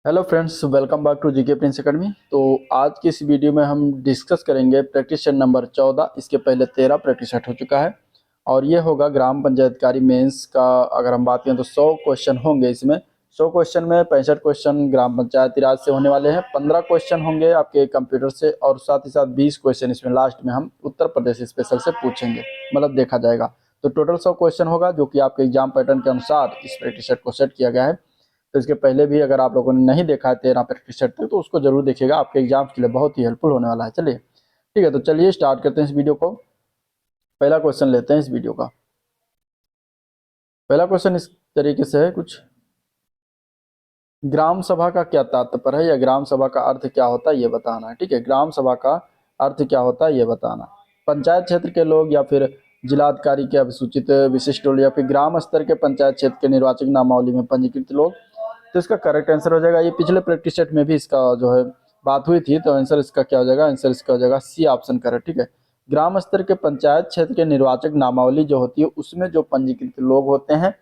Hello friends, welcome back to GK prince academy. तो आज की इस वीडियो में हम डिस्कस करेंगे प्रैक्टिस सेट नंबर 14। इसके पहले 13 प्रैक्टिस सेट हो चुका है और ये होगा ग्राम पंचायतकारी मेंस का। अगर हम बात करें तो 100 क्वेश्चन होंगे इसमें। 100 क्वेश्चन में 65 क्वेश्चन ग्राम पंचायती राज से होने वाले हैं, 15 क्वेश्चन होंगे आपके कंप्यूटर से और साथ ही साथ 20 क्वेश्चन इसमें लास्ट में हम उत्तर प्रदेश स्पेशल से पूछेंगे, मतलब देखा जाएगा। तो टोटल 100 क्वेश्चन होगा जो कि आपके एग्जाम पैटर्न के अनुसार इस प्रैक्टिस सेट को सेट किया गया है। तो इसके पहले भी अगर आप लोगों ने नहीं देखा है 13 प्रैक्टिस सेट तक, तो उसको जरूर देखिएगा, आपके एग्जाम्स के लिए बहुत ही हेल्पफुल होने वाला है। चलिए ठीक है, तो चलिए स्टार्ट करते हैं इस वीडियो को। पहला क्वेश्चन लेते हैं इस वीडियो का। पहला क्वेश्चन इस तरीके से है कुछ, ग्राम सभा का क्या तात्पर्य है या ग्राम सभा का अर्थ क्या होता है ये बताना है। ठीक है, ग्राम सभा का अर्थ क्या होता है ये बताना। पंचायत क्षेत्र के लोग या फिर जिलाधिकारी के अभिसूचित विशिष्ट लोग या फिर ग्राम स्तर के पंचायत क्षेत्र के निर्वाचक नामावली में पंजीकृत लोग। तो इसका करेक्ट आंसर हो जाएगा, ये पिछले प्रैक्टिस सेट में भी इसका जो है बात हुई थी, तो आंसर इसका क्या हो जाएगा, आंसर इसका हो जाएगा सी ऑप्शन करेक्ट। ठीक है, ग्राम स्तर के पंचायत क्षेत्र के निर्वाचक नामावली जो होती है उसमें जो पंजीकृत लोग होते हैं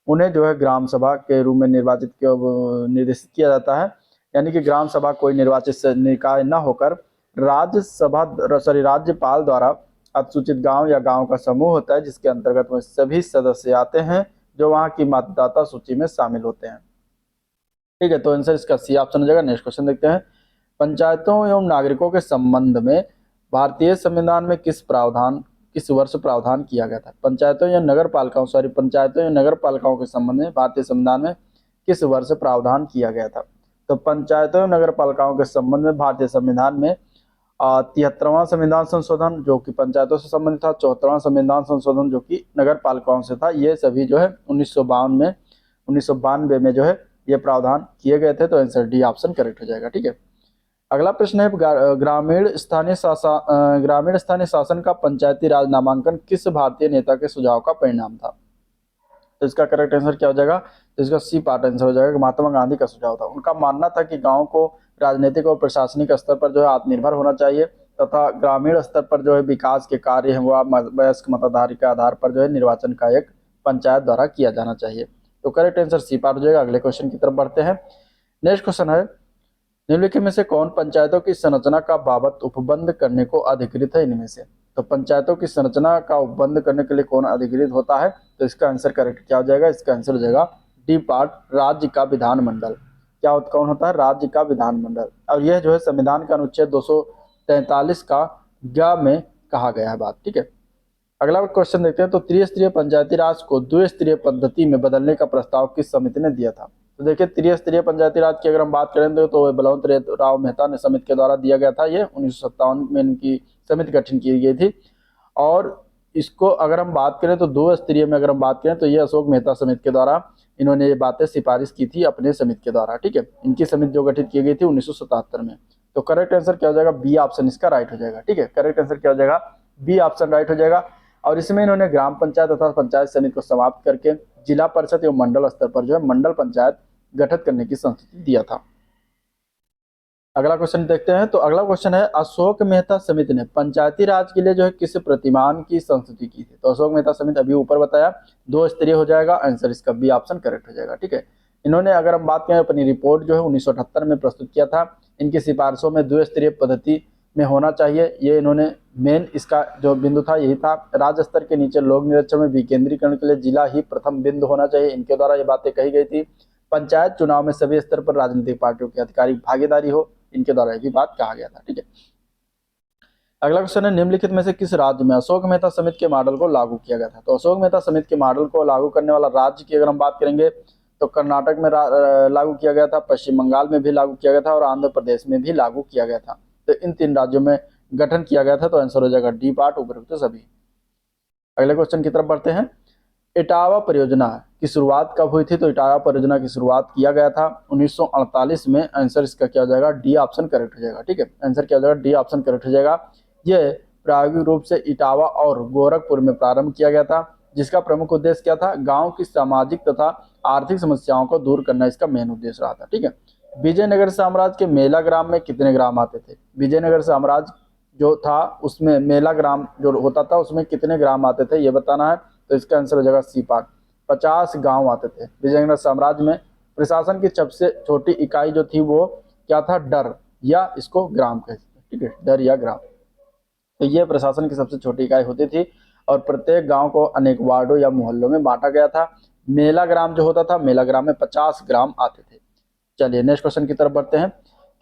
उन्हें जो है ग्राम सभा के रूप में निर्देशित किया जाता है। यानी कि ग्राम सभा कोई निर्वाचित निकाय न होकर राज्यपाल द्वारा अनुसूचित गांव या गांव का समूह होता है, जिसके अंतर्गत में सभी सदस्य आते हैं जो वहां की मतदाता सूची में शामिल होते हैं। ठीक है, तो आंसर इसका सी ऑप्शन हो जाएगा। नेक्स्ट क्वेश्चन देखते हैं, पंचायतों एवं नागरिकों के संबंध में भारतीय संविधान में किस वर्ष प्रावधान किया गया था। पंचायतों या नगर पालिकाओं के संबंध में भारतीय संविधान में किस वर्ष प्रावधान किया गया था। तो पंचायतों एवं नगर पालिकाओं के संबंध में भारतीय संविधान में 73वां संविधान संशोधन जो कि पंचायतों से संबंधित था, 74वां संविधान संशोधन जो कि नगर पालिकाओं से था, ये सभी जो है 1992 में जो है ये प्रावधान किए गए थे। तो आंसर डी ऑप्शन करेक्ट हो जाएगा। ठीक है, अगला प्रश्न है, ग्रामीण स्थानीय शासन का पंचायती राज नामांकन किस भारतीय नेता के सुझाव का परिणाम था। तो इसका करेक्ट आंसर क्या हो जाएगा, तो इसका सी पार्ट आंसर हो जाएगा, महात्मा गांधी का सुझाव था। उनका मानना था कि गांव को राजनीतिक और प्रशासनिक स्तर पर जो है आत्मनिर्भर होना चाहिए तथा ग्रामीण स्तर पर जो है विकास के कार्य हैं वह वयस्क मतदारी के आधार पर जो है निर्वाचन का एक पंचायत द्वारा किया जाना चाहिए। तो करेक्ट आंसर सी पार्ट हो जाएगा। अगले क्वेश्चन की तरफ बढ़ते हैं। नेक्स्ट क्वेश्चन है, निम्नलिखित में से कौन पंचायतों की संरचना का बाबत उपबंध करने को अधिकृत है इनमें से। तो पंचायतों की संरचना का उपबंध करने के लिए कौन अधिकृत होता है। तो इसका आंसर करेक्ट क्या हो जाएगा, इसका आंसर हो जाएगा डी पार्ट, राज्य का विधानमंडल। कौन होता है, राज्य का विधानमंडल। और यह जो है संविधान का अनुच्छेद 243 का ग में कहा गया है बात। ठीक है, अगला क्वेश्चन देखते हैं, तो त्रिस्तरीय पंचायती राज को द्विस्तरीय पद्धति में बदलने का प्रस्ताव किस समिति ने दिया था। तो देखिए, त्रिस्तरीय पंचायती राज की अगर हम बात करें तो बलवंत राव मेहता ने समिति के द्वारा दिया गया था। ये 1957 में इनकी समिति गठन की गई थी। और इसको अगर हम बात करें तो दो स्तरीय में अगर हम बात करें तो ये अशोक मेहता समिति के द्वारा इन्होंने ये बातें सिफारिश की थी अपने समिति के द्वारा। ठीक है, इनकी समिति जो गठित की गई थी 1977 में। तो करेक्ट आंसर क्या हो जाएगा, बी ऑप्शन इसका राइट हो जाएगा। ठीक है, करेक्ट आंसर क्या हो जाएगा, बी ऑप्शन राइट हो जाएगा। और इसमें इन्होंने ग्राम पंचायत तथा पंचायत समिति को समाप्त करके जिला परिषद एवं मंडल स्तर पर जो है मंडल पंचायत गठित करने की संस्तुति दिया था। अगला क्वेश्चन देखते हैं, तो अगला क्वेश्चन है, अशोक मेहता समिति ने पंचायती राज के लिए जो है किस प्रतिमान की संस्तुति की थी। तो अशोक मेहता समिति अभी ऊपर बताया दो स्तरीय हो जाएगा, आंसर इसका बी ऑप्शन करेक्ट हो जाएगा। ठीक है, इन्होंने अगर हम बात करें अपनी रिपोर्ट जो है 1978 में प्रस्तुत किया था। इनकी सिफारिशों में द्विस्तरीय पद्धति में होना चाहिए, ये इन्होंने मेन इसका जो बिंदु था यही था। राज्य स्तर के नीचे लोक निरीक्षण में विकेंद्रीकरण के लिए जिला ही प्रथम बिंदु होना चाहिए, इनके द्वारा ये बातें कही गई थी। पंचायत चुनाव में सभी स्तर पर राजनीतिक पार्टियों की आधिकारिक भागीदारी हो, इनके द्वारा भी बात कहा गया था। ठीक है, अगला क्वेश्चन है, निम्नलिखित में से किस राज्य में अशोक मेहता समिति के मॉडल को लागू किया गया था। तो अशोक मेहता समिति के मॉडल को लागू करने वाला राज्य की अगर हम बात करेंगे तो कर्नाटक में लागू किया गया था, पश्चिम बंगाल में भी लागू किया गया था और आंध्र प्रदेश में भी लागू किया गया था। तो इन 3 राज्यों में गठन किया गया था। तो आंसर हो जाएगा डी पार्ट, उपरोक्त सभी। अगले क्वेश्चन की तरफ बढ़ते हैं, इटावा परियोजना की शुरुआत कब हुई थी। तो इटावा परियोजना की शुरुआत किया गया था 1948 में, आंसर इसका क्या हो जाएगा, डी ऑप्शन करेक्ट हो जाएगा। ठीक है, आंसर क्या हो जाएगा, डी ऑप्शन करेक्ट हो जाएगा। यह प्रायोगिक रूप से इटावा और गोरखपुर में प्रारंभ किया गया था, जिसका प्रमुख उद्देश्य क्या था, गांव की सामाजिक तथा आर्थिक समस्याओं को दूर करना इसका मेन उद्देश्य रहा था। ठीक है, विजयनगर साम्राज्य के मेला ग्राम में कितने ग्राम आते थे। विजयनगर साम्राज्य जो था उसमें मेला ग्राम जो होता था उसमें कितने ग्राम आते थे ये बताना है। तो इसका आंसर हो जाएगा सी पार्ट, 50 गांव आते थे। विजयनगर साम्राज्य में प्रशासन की सबसे छोटी इकाई जो थी वो क्या था, डर, या इसको ग्राम कहते हैं, ठीक है, डर या ग्राम। तो ये प्रशासन की सबसे छोटी इकाई होती थी और प्रत्येक गांव को अनेक वार्डों या मोहल्लों में बांटा गया था। मेला ग्राम जो होता था, मेला ग्राम में 50 ग्राम आते थे। चलिए नेक्स्ट क्वेश्चन की तरफ बढ़ते हैं।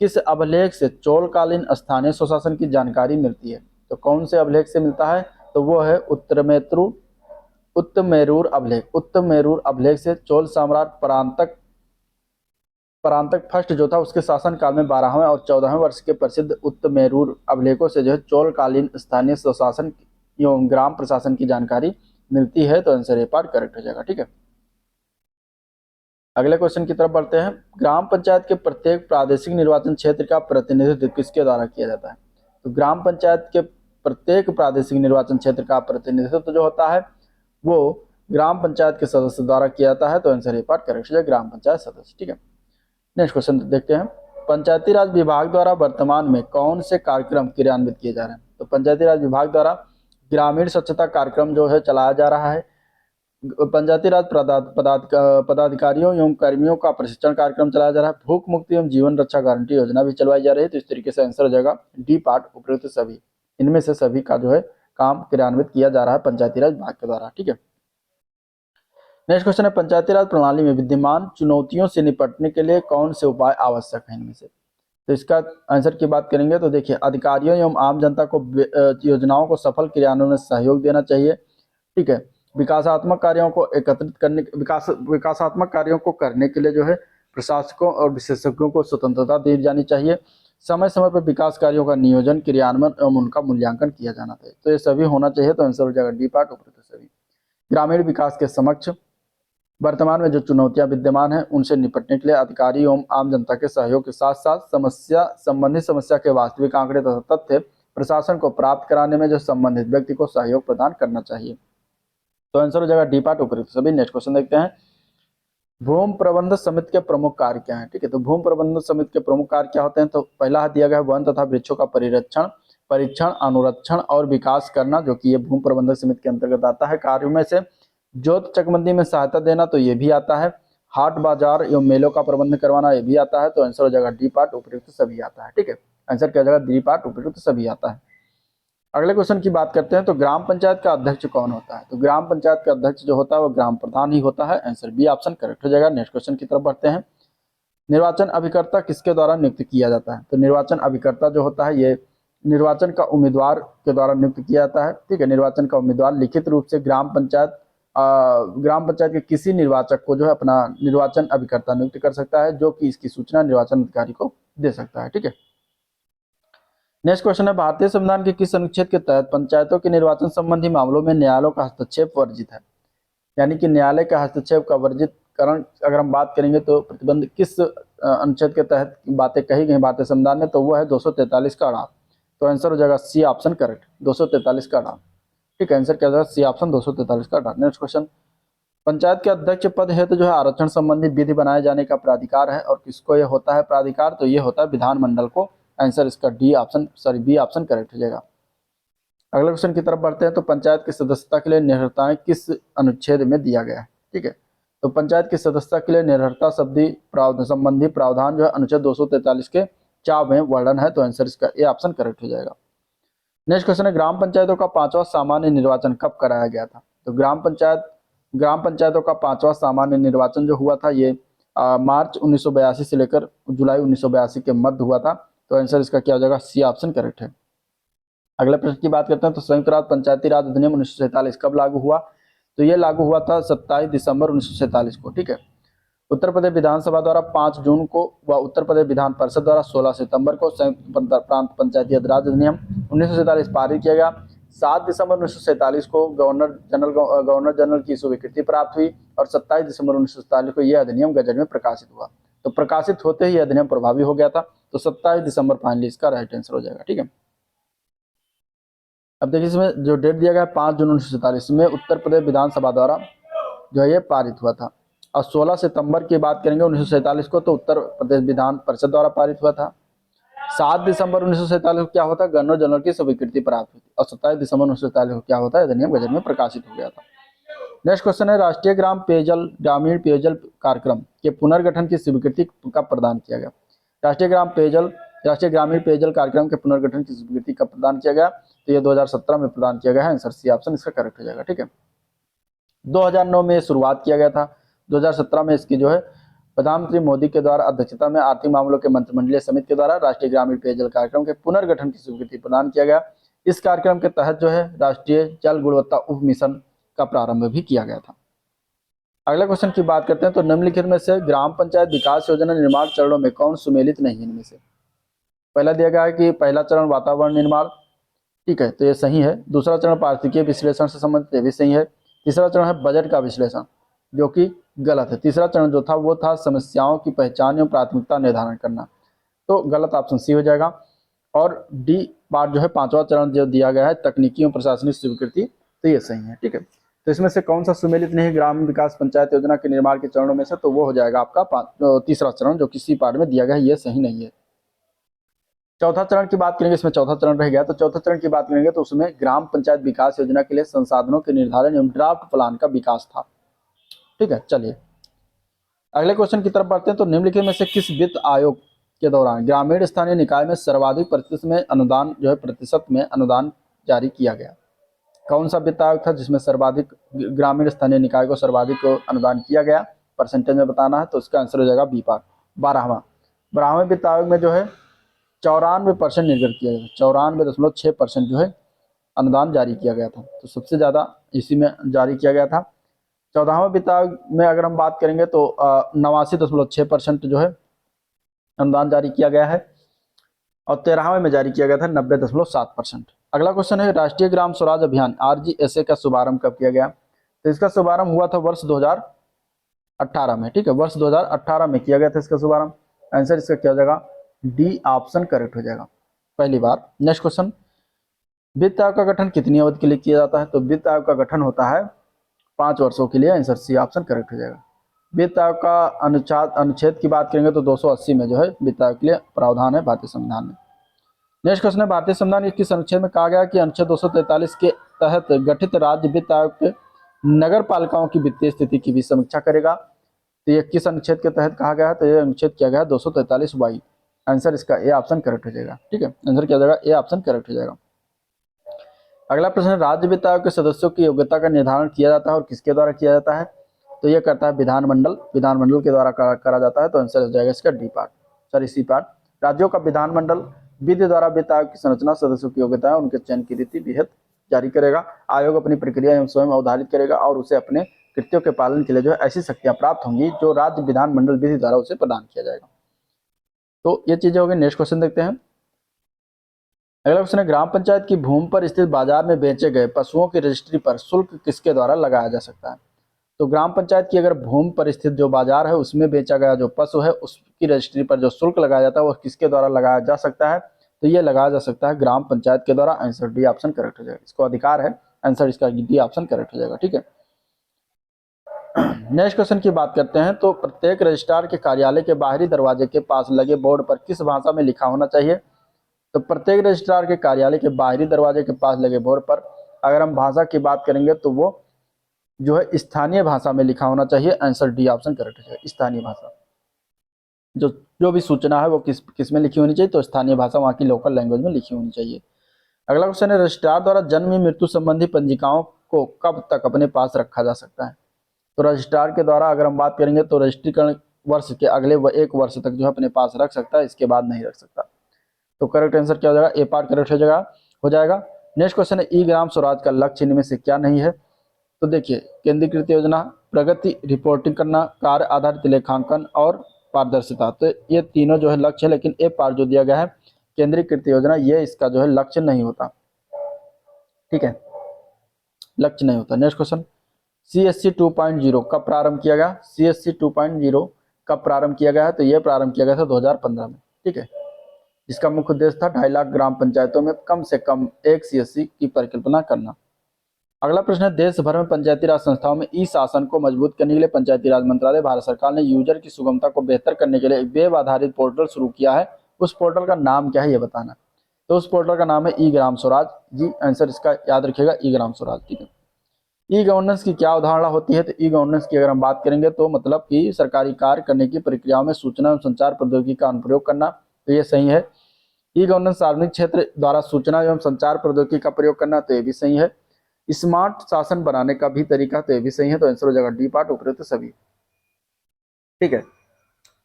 किस अभिलेख से चोलकालीन स्थानीय स्वशासन की जानकारी मिलती है? तो कौन से अभिलेख से मिलता है? तो वो है उत्तमेरूर अभिलेख। उत्तमेरूर अभिलेख से चोल सम्राट परांतक फर्स्ट जो था उसके शासन काल में 12वें और 14वें वर्ष के प्रसिद्ध उत्तमेरूर अभिलेखों से जो है चोलकालीन स्थानीय स्वशासन एवं ग्राम प्रशासन की जानकारी मिलती है। तो आंसर ए पार्ट करेक्ट हो जाएगा। ठीक है, अगले क्वेश्चन की तरफ बढ़ते हैं। ग्राम पंचायत के प्रत्येक प्रादेशिक निर्वाचन क्षेत्र का प्रतिनिधित्व किसके द्वारा किया जाता है? तो ग्राम पंचायत के प्रत्येक प्रादेशिक निर्वाचन क्षेत्र का प्रतिनिधित्व जो होता है वो ग्राम पंचायत के सदस्य द्वारा किया जाता है। तो आंसर ए पार्ट करेक्ट हो जाएगा, ग्राम पंचायत सदस्य। ठीक है, नेक्स्ट क्वेश्चन देखते हैं। पंचायती राज विभाग द्वारा वर्तमान में कौन से कार्यक्रम क्रियान्वित किए जा रहे हैं? तो पंचायती राज विभाग द्वारा ग्रामीण स्वच्छता कार्यक्रम जो है चलाया जा रहा है। पंचायती राज पदाधिकारियों एवं कर्मियों का प्रशिक्षण कार्यक्रम चलाया जा रहा है। भूख मुक्ति एवं जीवन रक्षा गारंटी योजना भी चलवाई जा रही है। तो इस तरीके से आंसर हो जाएगा डी पार्ट, उपयुक्त सभी। इनमें से सभी का जो है काम क्रियान्वित किया जा रहा है पंचायती राज विभाग के द्वारा। ठीक है, नेक्स्ट क्वेश्चन है। पंचायती राज प्रणाली में विद्यमान चुनौतियों से निपटने के लिए कौन से उपाय आवश्यक है इनमें से? तो इसका आंसर की बात करेंगे तो देखिए, अधिकारियों एवं आम जनता को योजनाओं को सफल क्रियान्वयन में सहयोग देना चाहिए। ठीक है, विकासात्मक कार्यों को एकत्रित करने विकासात्मक कार्यों को करने के लिए जो है प्रशासकों और विशेषज्ञों को स्वतंत्रता दी जानी चाहिए। समय समय पर विकास कार्यों का नियोजन, क्रियान्वयन एवं उनका मूल्यांकन किया जाना चाहिए। तो ये सभी होना चाहिए। तो आंसर हो जाएगा डी पार्ट, उपयुक्त सभी। ग्रामीण विकास के समक्ष वर्तमान में जो चुनौतियां विद्यमान हैं उनसे निपटने के लिए अधिकारी एवं आम जनता के सहयोग के साथ साथ समस्या के वास्तविक आंकड़े तथा तथ्य प्रशासन को प्राप्त कराने में जो संबंधित व्यक्ति को सहयोग प्रदान करना चाहिए। तो आंसर हो जाएगा डी पार्ट, उपयुक्त सभी। नेक्स्ट क्वेश्चन देखते हैं। भूमि प्रबंधन समिति के प्रमुख कार्य क्या है? ठीक है, तो भूमि प्रबंधन समिति के प्रमुख कार्य क्या होते हैं? तो पहला दिया गया वन तथा वृक्षों का परीक्षण, अनुरक्षण और विकास करना, जो कि ये भूमि प्रबंधन समिति के अंतर्गत आता है। कार्यों में से जोत चकबंदी में सहायता देना, तो ये भी आता है। हाट बाजार एवं मेलों का प्रबंध करवाना, ये भी आता है। तो आंसर हो जाएगा डी पार्ट, उपयुक्त सभी आता है। ठीक है, आंसर क्या जाएगा? डी पार्ट, उपयुक्त सभी आता है। अगले क्वेश्चन की बात करते हैं। तो ग्राम पंचायत का अध्यक्ष कौन होता है? तो ग्राम पंचायत का अध्यक्ष जो होता है वो ग्राम प्रधान ही होता है। आंसर बी ऑप्शन करेक्ट हो जाएगा। नेक्स्ट क्वेश्चन की तरफ बढ़ते हैं। निर्वाचन अभिकर्ता किसके द्वारा नियुक्त किया जाता है? तो निर्वाचन अभिकर्ता जो होता है ये निर्वाचन का उम्मीदवार के द्वारा नियुक्त किया जाता है। ठीक है, निर्वाचन का उम्मीदवार लिखित रूप से ग्राम पंचायत के किसी निर्वाचक को जो है अपना निर्वाचन अभिकर्ता नियुक्त कर सकता है, जो कि इसकी सूचना निर्वाचन अधिकारी को दे सकता है। ठीक है, नेक्स्ट क्वेश्चन है। भारतीय संविधान के किस अनुच्छेद के तहत पंचायतों के निर्वाचन संबंधी मामलों में न्यायालयों का हस्तक्षेप वर्जित है? यानी कि न्यायालय का हस्तक्षेप का वर्जितकरण अगर हम बात करेंगे तो प्रतिबंध किस अनुच्छेद के तहत बातें कही गई भारतीय संविधान में? तो वो है 243 का अड़ाव। तो आंसर हो जाएगा सी ऑप्शन करेक्ट, 243 का अड़ाव। ठीक है, आंसर क्या जाएगा? सी ऑप्शन 243 का अड़ाव। Next question. पंचायत के अध्यक्ष पद हेतु जो है आरक्षण संबंधी विधि बनाए जाने का प्राधिकार है, और किसको ये होता है प्राधिकार? तो ये होता है विधानमंडल को। आंसर इसका बी ऑप्शन करेक्ट हो जाएगा। अगले क्वेश्चन की तरफ बढ़ते हैं। तो पंचायत की सदस्यता के लिए निर्भरताएं किस अनुच्छेद में दिया गया है? ठीक है, तो पंचायत की सदस्यता के लिए निर्भरता संबंधी प्रावधान जो है अनुच्छेद 243 के 4 में वर्णन है। तो आंसर इसका ए ऑप्शन करेक्ट हो जाएगा। नेक्स्ट क्वेश्चन है। ग्राम पंचायतों का 5वां सामान्य निर्वाचन कब कराया गया था? तो ग्राम पंचायतों का 5वां सामान्य निर्वाचन जो हुआ था ये मार्च 1982 से लेकर जुलाई 1982 के मध्य हुआ था। तो आंसर इसका क्या हो जाएगा? सी ऑप्शन करेक्ट है। अगले प्रश्न की बात करते हैं। तो संयुक्त राज्य पंचायती राज अधिनियम 1947 कब लागू हुआ? तो ये लागू हुआ था 27 दिसंबर 1947 को। ठीक है, उत्तर प्रदेश विधानसभा द्वारा 5 जून को व उत्तर प्रदेश विधान परिषद द्वारा 16 सितंबर को संयुक्त प्रांत पंचायती राज अधिनियम 1947 पारित किया गया। 7 दिसंबर 1947 को गवर्नर जनरल की स्वीकृति प्राप्त हुई और 27 दिसंबर 1947 को यह अधिनियम गजट में प्रकाशित हुआ। तो प्रकाशित होते ही अधिनियम प्रभावी हो गया था। तो 27 दिसंबर फाइनली इसका राइट आंसर हो जाएगा। ठीक है, अब देखिए इसमें जो डेट दिया गया है 5 जून 1947 में उत्तर प्रदेश विधानसभा द्वारा जो है ये पारित हुआ था। और 16 सितंबर की बात करेंगे 1947 को, तो उत्तर प्रदेश विधान परिषद द्वारा पारित हुआ था। 7 दिसंबर 1947 को क्या होता है? गवर्नर जनरल की स्वीकृति प्राप्त हुई थी। और 27 दिसंबर 1947 को क्या होता है? अधिनियम गजट में प्रकाशित हो गया था। नेक्स्ट क्वेश्चन है राष्ट्रीय ग्रामीण पेयजल कार्यक्रम के पुनर्गठन की स्वीकृति कब प्रदान किया गया। राष्ट्रीय ग्रामीण पेयजल कार्यक्रम के पुनर्गठन की स्वीकृति कब प्रदान किया गया, तो ये 2017 में प्रदान किया गया है। आंसर सी ऑप्शन इसका करेक्ट हो जाएगा। ठीक है, 2009 में शुरुआत किया गया था, 2017 में इसकी जो है प्रधानमंत्री मोदी के द्वारा अध्यक्षता में आर्थिक मामलों के मंत्रिमंडलीय समिति के द्वारा राष्ट्रीय ग्रामीण पेयजल कार्यक्रम के पुनर्गठन की स्वीकृति प्रदान किया गया। इस कार्यक्रम के तहत जो है राष्ट्रीय जल गुणवत्ता उप मिशन का प्रारंभ भी किया गया था। अगला क्वेश्चन की बात करते हैं, तो निम्नलिखित में से ग्राम पंचायत विकास योजना निर्माण चरणों में कौन सुमेलित नहीं है इनमें से। पहला दिया गया है कि पहला चरण वातावरण निर्माण, ठीक है, तो ये सही है। दूसरा चरण पारिस्थितिकीय विश्लेषण से संबंधित, ये भी सही है। तीसरा चरण है बजट का विश्लेषण, जो कि गलत है। तीसरा चरण जो था वो था समस्याओं की पहचान एवं प्राथमिकता निर्धारण करना, तो गलत ऑप्शन सी हो जाएगा। और डी बार जो है पांचवा चरण जो दिया गया है तकनीकी एवं प्रशासनिक स्वीकृति, तो ये सही है। ठीक है, तो इसमें से कौन सा सुमेलित नहीं है ग्राम विकास पंचायत योजना के निर्माण के चरणों में से, तो वो हो जाएगा आपका तीसरा चरण जो किसी पार्ट में दिया गया है, ये सही नहीं है। चौथा चरण की बात करेंगे, इसमें चौथा चरण रह गया, तो चौथा चरण की बात करेंगे तो उसमें ग्राम पंचायत विकास योजना के लिए संसाधनों के निर्धारण एवं ड्राफ्ट प्लान का विकास था। ठीक है, चलिए अगले क्वेश्चन की तरफ बढ़ते हैं, तो निम्नलिखित में से किस वित्त आयोग के दौरान ग्रामीण स्थानीय निकाय में सर्वाधिक प्रतिशत में अनुदान जारी किया गया। कौन सा वित्त आयोग था जिसमें सर्वाधिक ग्रामीण स्थानीय निकाय को सर्वाधिक अनुदान किया गया, परसेंटेज में बताना है, तो इसका आंसर हो जाएगा बी पार्ट 12वां वित्त आयोग में जो है 94% निर्गत किया गया, 94.6% जो है अनुदान जारी किया गया था, तो सबसे ज़्यादा इसी में जारी किया गया था। 14वां वित्त आयोग में अगर हम बात करेंगे तो 89.6% जो है अनुदान जारी किया गया है, और 13वें में जारी किया गया था 90.7%। अगला क्वेश्चन है राष्ट्रीय ग्राम स्वराज अभियान RGSA का शुभारंभ कब किया गया, तो इसका शुभारंभ हुआ था वर्ष 2018 में। ठीक है, वर्ष 2018 में किया गया था इसका शुभारंभ। आंसर इसका क्या हो जाएगा, डी ऑप्शन करेक्ट हो जाएगा पहली बार। नेक्स्ट क्वेश्चन, वित्त आयोग का गठन कितनी अवधि के लिए किया जाता है, तो वित्त आयोग का गठन होता है 5 वर्षों के लिए। आंसर सी ऑप्शन करेक्ट हो जाएगा। वित्त आयोग का अनुच्छेद की बात करेंगे तो 280 में जो है वित्त आयोग के लिए प्रावधान है भारतीय संविधान में। नेक्स्ट क्वेश्चन है भारतीय संविधान के किस अनुच्छेद में कहा गया कि अनुच्छेद 243 के तहत गठित राज्य वित्त आयोग के नगर पालिकाओं की वित्तीय स्थिति की भी समीक्षा करेगा, तो ये किस अनुच्छेद के तहत कहा गया है, तो ये अनुच्छेद किया गया है 243Y। आंसर इसका ए ऑप्शन करेक्ट हो जाएगा। ठीक है, आंसर क्या हो जाएगा, ए ऑप्शन करेक्ट हो जाएगा। अगला प्रश्न है राज्य वित्त आयोग के सदस्यों की योग्यता का निर्धारण किया जाता है और किसके द्वारा किया जाता है, तो ये करता है विधानमंडल के द्वारा करा जाता है, तो आंसर हो जाएगा इसका सी पार्ट। राज्यों का विधानमंडल विधि द्वारा वित्त आयोग की संरचना, सदस्यों की योग्यता, उनके चयन की रीति विहित जारी करेगा। आयोग अपनी प्रक्रिया एवं स्वयं अवधारित करेगा और उसे अपने कृत्यों के पालन के लिए जो है ऐसी शक्तियां प्राप्त होंगी जो राज्य विधानमंडल विधि द्वारा उसे प्रदान किया जाएगा। तो ये चीजें हो गई। नेक्स्ट क्वेश्चन देखते हैं। अगला क्वेश्चन है ग्राम पंचायत की भूमि पर स्थित बाजार में बेचे गए पशुओं की रजिस्ट्री पर शुल्क किसके द्वारा लगाया जा सकता है, तो ग्राम पंचायत की अगर भूमि पर स्थित जो बाजार है उसमें बेचा गया जो पशु है उसकी रजिस्ट्री पर जो शुल्क लगाया जाता है वो किसके द्वारा लगाया जा सकता है, तो ये लगाया जा सकता है ग्राम पंचायत के द्वारा। आंसर डी ऑप्शन करेक्ट हो जाएगा, इसको अधिकार है। आंसर इसका डी ऑप्शन करेक्ट हो जाएगा। ठीक है, नेक्स्ट क्वेश्चन की बात करते हैं, तो प्रत्येक रजिस्ट्रार के कार्यालय के बाहरी दरवाजे के पास लगे बोर्ड पर किस भाषा में लिखा होना चाहिए, तो प्रत्येक रजिस्ट्रार के कार्यालय के बाहरी दरवाजे के पास लगे बोर्ड पर अगर हम भाषा की बात करेंगे तो वो जो है स्थानीय भाषा में लिखा होना चाहिए। आंसर डी ऑप्शन करेक्ट है, स्थानीय भाषा। जो भी सूचना है वो किस में लिखी होनी चाहिए, तो स्थानीय भाषा वहाँ की लोकल लैंग्वेज में लिखी होनी चाहिए। अगला क्वेश्चन है रजिस्ट्रार द्वारा जन्म मृत्यु संबंधी पंजिकाओं को कब तक अपने पास रखा जा सकता है, तो रजिस्ट्रार के द्वारा अगर हम बात करेंगे तो रजिस्ट्रीकरण वर्ष के अगले 1 वर्ष तक जो है अपने पास रख सकता है, इसके बाद नहीं रख सकता। तो करेक्ट आंसर क्या हो जाएगा, ए पार्ट करेक्ट हो जाएगा। नेक्स्ट क्वेश्चन है ई ग्राम स्वराज का लक्ष्य इनमें से क्या नहीं है, तो देखिए केंद्रीकृत योजना, प्रगति रिपोर्टिंग करना, कार्य आधारित लेखांकन और पारदर्शिता, तो ये तीनों जो है लक्ष्य है, लेकिन ए पार्ट जो दिया गया है केंद्रीकृत योजना ये इसका जो है लक्ष्य नहीं होता। ठीक है, लक्ष्य नहीं होता। नेक्स्ट क्वेश्चन CSC 2.0 कब प्रारंभ किया गया, CSC 2.0 कब प्रारंभ किया गया है, तो ये प्रारंभ किया गया था 2015 में। ठीक है, इसका मुख्य उद्देश्य था 2.5 लाख ग्राम पंचायतों में कम से कम एक CSC की परिकल्पना करना। अगला प्रश्न है देश भर में पंचायती राज संस्थाओं में ई शासन को मजबूत करने के लिए पंचायती राज मंत्रालय भारत सरकार ने यूजर की सुगमता को बेहतर करने के लिए एक वेब आधारित पोर्टल शुरू किया है, उस पोर्टल का नाम क्या है ये बताना। तो उस पोर्टल का नाम है ई ग्राम स्वराज। जी आंसर इसका याद रखिएगा, ई ग्राम स्वराज। ठीक है, ई गवर्नेंस की क्या अवधारणा होती है? तो ई गवर्नेंस की अगर हम बात करेंगे तो मतलब कि सरकारी कार्य करने की प्रक्रियाओं में सूचना एवं संचार प्रौद्योगिकी का अनुप्रयोग करना, तो ये सही है। ई गवर्नेंस सार्वजनिक क्षेत्र द्वारा सूचना एवं संचार प्रौद्योगिकी का प्रयोग करना, तो ये भी सही है। स्मार्ट शासन बनाने का भी तरीका, तो ये भी सही है। तो आंसर हो जाएगा डी पार्ट, उपरोक्त सभी। ठीक है,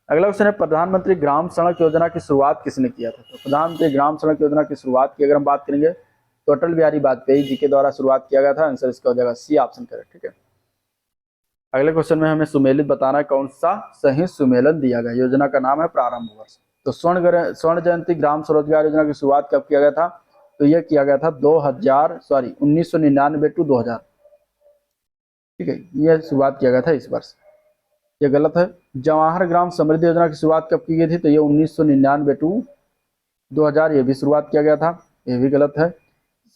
अगला क्वेश्चन है प्रधानमंत्री ग्राम सड़क योजना की शुरुआत किसने किया था? तो प्रधानमंत्री ग्राम सड़क योजना की शुरुआत की अगर हम बात करेंगे तो अटल बिहारी वाजपेयी जी के द्वारा शुरुआत किया गया था। आंसर इसका हो जाएगा सी ऑप्शन करेक्ट। ठीक है, अगले क्वेश्चन में हमें सुमेलित बताना है कौन सा सही सुमेलन दिया गया। योजना का नाम है प्रारंभ वर्ष। तो स्वर्ण जयंती ग्राम स्वरोजगार योजना की शुरुआत कब किया गया था? तो यह किया गया था 1999 टू 2000। ठीक है, यह शुरुआत किया गया था इस वर्ष। ये गलत है। जवाहर ग्राम समृद्धि योजना की शुरुआत कब की गई थी? तो ये 1999 टू 2000, ये भी शुरुआत किया गया था, ये भी गलत है।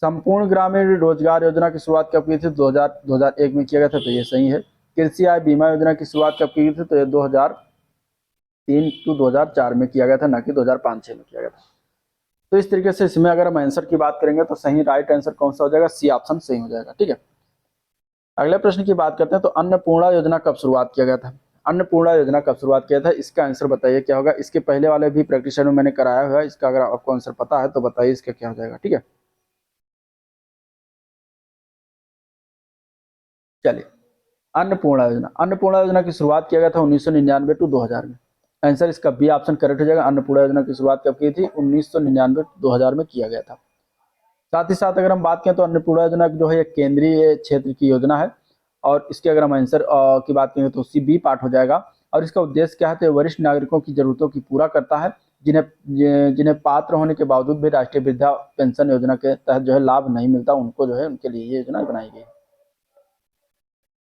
संपूर्ण ग्रामीण रोजगार योजना की शुरुआत कब की थी? 2001 में किया गया था, तो ये सही है। कृषि आय बीमा योजना की शुरुआत कब की गई थी? तो ये 2003 टू 2004 में किया गया था, ना कि 2005-06 में किया गया था। तो इस तरीके से इसमें अगर हम आंसर की बात करेंगे तो सही राइट आंसर कौन सा हो जाएगा? सी ऑप्शन सही हो जाएगा। ठीक है, अगले प्रश्न की बात करते हैं। तो अन्नपूर्णा योजना कब शुरुआत किया गया था? अन्नपूर्णा योजना कब शुरुआत किया था, इसका आंसर बताइए क्या होगा। इसके पहले वाले भी प्रैक्टिस में मैंने कराया हुआ है, इसका अगर आपको आंसर पता है तो बताइए इसका क्या हो जाएगा। ठीक है, चलिए, अन्नपूर्णा योजना की शुरुआत किया गया था 1999 टू 2000 में। आंसर इसका बी ऑप्शन करेक्ट हो जाएगा। अन्नपूर्णा योजना की शुरुआत कब की थी? 1999 2000 में किया गया था। साथ ही साथ अगर हम बात करें तो अन्नपूर्णा योजना जो है एक केंद्रीय क्षेत्र की योजना है, और इसके अगर हम आंसर की बात करें तो सी बी पार्ट हो जाएगा। और इसका उद्देश्य क्या है? तो वरिष्ठ नागरिकों की जरूरतों की पूरा करता है, जिन्हें पात्र होने के बावजूद भी राष्ट्रीय वृद्धा पेंशन योजना के तहत जो है लाभ नहीं मिलता, उनको जो है उनके लिए ये योजना बनाई गई है।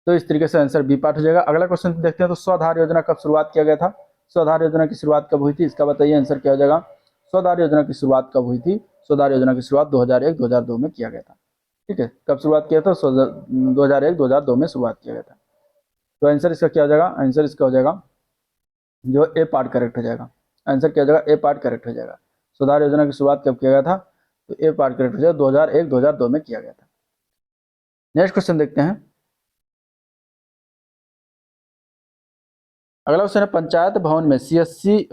तो इस तरीके से आंसर बी पार्ट हो जाएगा। अगला क्वेश्चन देखते हैं। तो स्वधार योजना कब शुरुआत किया गया था? स्वधार योजना की शुरुआत कब हुई थी, इसका बताइए आंसर क्या हो जाएगा। स्वधार योजना की शुरुआत कब हुई थी? स्वधार योजना की शुरुआत 2001-2002 में किया गया था। ठीक है, कब शुरुआत किया था? 2001-2002 में शुरुआत किया गया था। तो आंसर इसका क्या हो जाएगा? आंसर इसका हो जाएगा जो ए पार्ट करेक्ट हो जाएगा। आंसर क्या हो जाएगा? ए पार्ट करेक्ट हो जाएगा। सुधार योजना की शुरुआत कब किया गया था? तो ए पार्ट करेक्ट हो जाएगा, 2001-2002 में किया गया था। नेक्स्ट क्वेश्चन देखते हैं। अगला क्वेश्चन है पंचायत भवन में सीएससी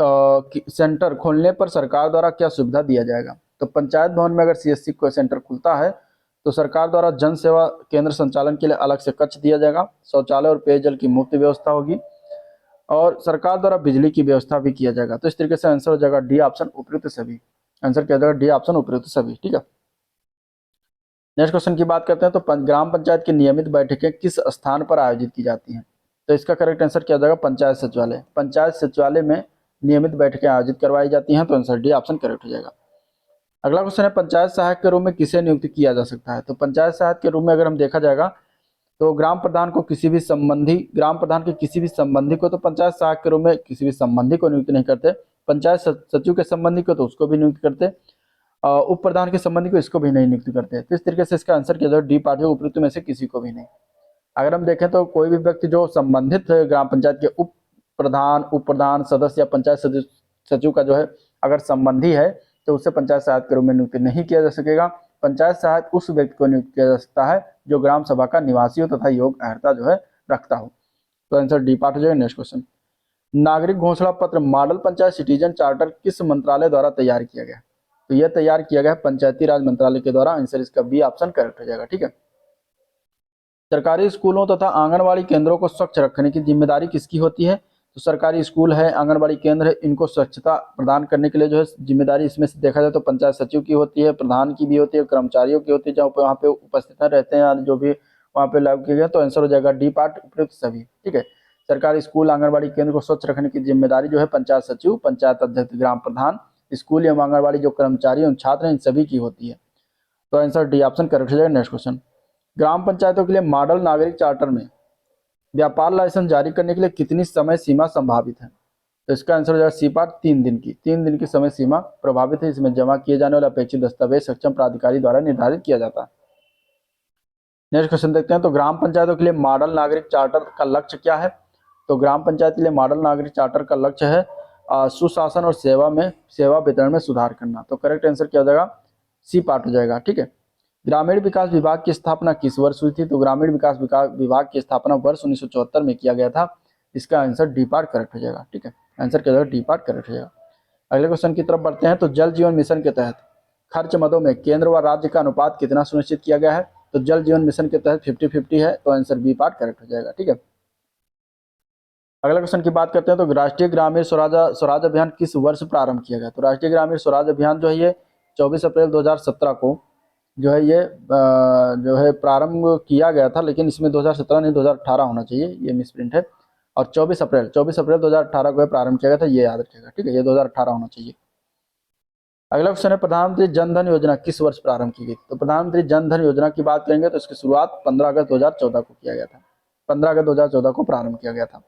सेंटर खोलने पर सरकार द्वारा क्या सुविधा दिया जाएगा? तो पंचायत भवन में अगर सीएससी को सेंटर खुलता है तो सरकार द्वारा जन सेवा केंद्र संचालन के लिए अलग से कक्ष दिया जाएगा, शौचालय और पेयजल की मुफ्त व्यवस्था होगी, और सरकार द्वारा बिजली की व्यवस्था भी किया जाएगा। तो इस तरीके से आंसर हो जाएगा डी ऑप्शन उपयुक्त सभी। आंसर क्या हो जाएगा? डी ऑप्शन उपयुक्त सभी। ठीक है, नेक्स्ट क्वेश्चन की बात करते हैं। तो ग्राम पंचायत की नियमित बैठकें किस स्थान पर आयोजित की जाती हैं? तो इसका करेक्ट आंसर क्या हो जाएगा? पंचायत सचिवालय। पंचायत सचिवालय में नियमित बैठकें आयोजित करवाई जाती हैं, तो आंसर डी ऑप्शन करेक्ट हो जाएगा। अगला क्वेश्चन है पंचायत सहायक के रूप में किसे नियुक्त किया जा सकता है? तो पंचायत सहायक के रूप में अगर हम देखा जाएगा तो ग्राम प्रधान को ग्राम प्रधान के किसी भी संबंधी को, तो पंचायत सहायक के रूप में किसी भी संबंधी को नियुक्त नहीं करते। पंचायत सचिव के संबंधी को तो उसको भी नियुक्त करते, उप प्रधान के संबंधी को इसको भी नहीं नियुक्त करते। तो इस तरीके से इसका आंसर क्या डी पार्ट है, उपयुक्त में से किसी को भी नहीं। अगर हम देखें तो कोई भी व्यक्ति जो संबंधित है ग्राम पंचायत के उप प्रधान सदस्य या पंचायत सचिव का जो है अगर संबंधी है तो उससे पंचायत सहायक के रूप में नियुक्त नहीं किया जा सकेगा। पंचायत सहायक उस व्यक्ति को नियुक्त किया जा सकता है जो ग्राम सभा का निवासी हो तथा योग्य अर्हता जो है रखता हो। तो आंसर डी पार्ट हो जाएगा। नेक्स्ट क्वेश्चन, नागरिक घोषणा पत्र मॉडल पंचायत सिटीजन चार्टर किस मंत्रालय द्वारा तैयार किया गया? तो यह तैयार किया गया पंचायती राज मंत्रालय के द्वारा। आंसर इसका बी ऑप्शन करेक्ट हो जाएगा। ठीक है, सरकारी स्कूलों तथा आंगनबाड़ी केंद्रों को स्वच्छ रखने की जिम्मेदारी किसकी होती है? तो सरकारी स्कूल है, आंगनबाड़ी केंद्र है, इनको स्वच्छता प्रदान करने के लिए जो है जिम्मेदारी इसमें से देखा जाए तो पंचायत सचिव की होती है, प्रधान की भी होती है, कर्मचारियों की होती है जो वहाँ पे उपस्थित रहते हैं, जो भी वहाँ पे लागू किए गए। तो आंसर हो जाएगा डी पार्ट उपयुक्त सभी। ठीक है, सरकारी स्कूल आंगनबाड़ी केंद्र को स्वच्छ रखने की जिम्मेदारी जो है पंचायत सचिव, पंचायत अध्यक्ष, ग्राम प्रधान, स्कूल एवं आंगनबाड़ी जो कर्मचारी एवं छात्र हैं इन सभी की होती है। तो आंसर डी ऑप्शन करेक्ट हो जाएगा। नेक्स्ट क्वेश्चन, ग्राम पंचायतों के लिए मॉडल नागरिक चार्टर में व्यापार लाइसेंस जारी करने के लिए कितनी समय सीमा संभावित है? तो इसका आंसर हो जाएगा सी पार्ट 3 दिन की। 3 दिन की समय सीमा प्रभावित है। इसमें जमा किए जाने वाले अपेक्षित दस्तावेज सक्षम प्राधिकारी द्वारा निर्धारित किया जाता है। नेक्स्ट क्वेश्चन देखते हैं। तो ग्राम पंचायतों के लिए मॉडल नागरिक चार्टर का लक्ष्य क्या है? तो ग्राम पंचायत के लिए मॉडल नागरिक चार्टर का लक्ष्य है सुशासन और सेवा वितरण में सुधार करना। तो करेक्ट आंसर क्या हो जाएगा? सी पार्ट हो जाएगा। ठीक है, ग्रामीण विकास विभाग की स्थापना किस वर्ष हुई थी? तो ग्रामीण विकास विभाग की स्थापना वर्ष 1974 में किया गया था। इसका आंसर डी पार्ट करेक्ट हो जाएगा। ठीक है, आंसर क्या जाएगा? डी पार्ट करेक्ट हो जाएगा। अगले क्वेश्चन की तरफ बढ़ते हैं। तो जल जीवन मिशन के तहत खर्च मदों में केंद्र व राज्य का अनुपात कितना सुनिश्चित किया गया है? तो जल जीवन मिशन के तहत 50-50 है, तो आंसर बी पार्ट करेक्ट हो जाएगा। ठीक है, अगला क्वेश्चन की बात करते हैं। तो राष्ट्रीय ग्रामीण स्वराज अभियान किस वर्ष प्रारंभ किया गया? तो राष्ट्रीय ग्रामीण स्वराज अभियान जो है ये 24 अप्रैल 2017 को जो है ये जो है प्रारंभ किया गया था, लेकिन इसमें 2017 नहीं 2018 होना चाहिए, ये मिसप्रिंट है। और 24 अप्रैल 2018 को प्रारंभ किया गया था, ये याद रखिएगा। ठीक है, ये 2018 होना चाहिए। अगला क्वेश्चन है, प्रधानमंत्री जन धन योजना किस वर्ष प्रारंभ की गई? तो प्रधानमंत्री जन धन योजना की बात करेंगे तो इसकी शुरुआत 15 अगस्त 2014 को किया गया था। 15 अगस्त 2014 को प्रारंभ किया गया था।